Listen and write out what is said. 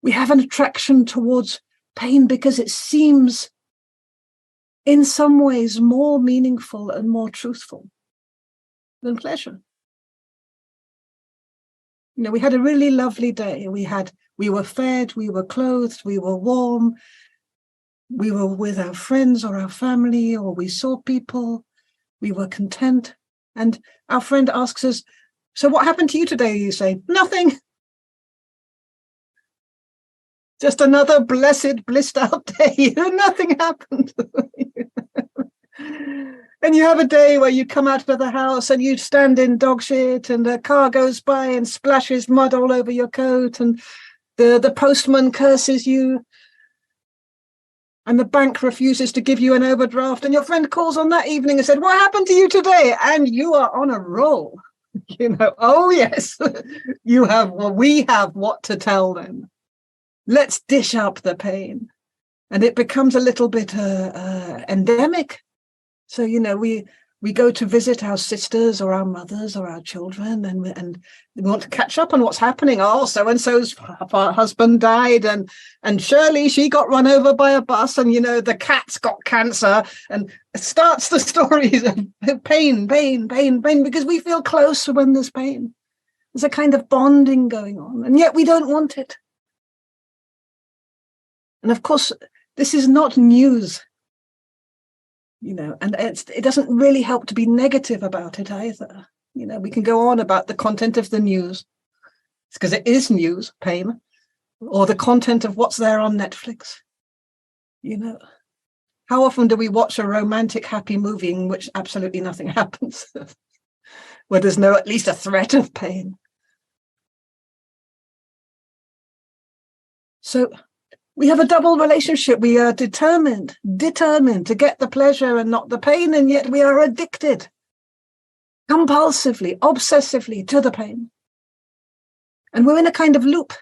We have an attraction towards pain because it seems in some ways more meaningful and more truthful than pleasure. We had a really lovely day. We were fed, we were clothed, we were warm, we were with our friends or our family, or we saw people, we were content. And our friend asks us, so what happened to you today? You say, nothing. Just another blessed, blissed out day. Nothing happened. And you have a day where you come out of the house and you stand in dog shit and a car goes by and splashes mud all over your coat and the postman curses you and the bank refuses to give you an overdraft and your friend calls on that evening and said, what happened to you today? And you are on a roll. Oh yes, we have what to tell them. Let's dish up the pain. And it becomes a little bit endemic. So, we go to visit our sisters or our mothers or our children and we want to catch up on what's happening. Oh, so-and-so's husband died and Shirley, she got run over by a bus and, the cat's got cancer, and it starts the stories of pain, because we feel close when there's pain. There's a kind of bonding going on, and yet we don't want it. And of course, this is not news. And it doesn't really help to be negative about it either. We can go on about the content of the news. It's because it is news, pain, or the content of what's there on Netflix. How often do we watch a romantic, happy movie in which absolutely nothing happens, where there's at least a threat of pain? So we have a double relationship. We are determined to get the pleasure and not the pain, and yet we are addicted compulsively, obsessively to the pain. And we're in a kind of loop.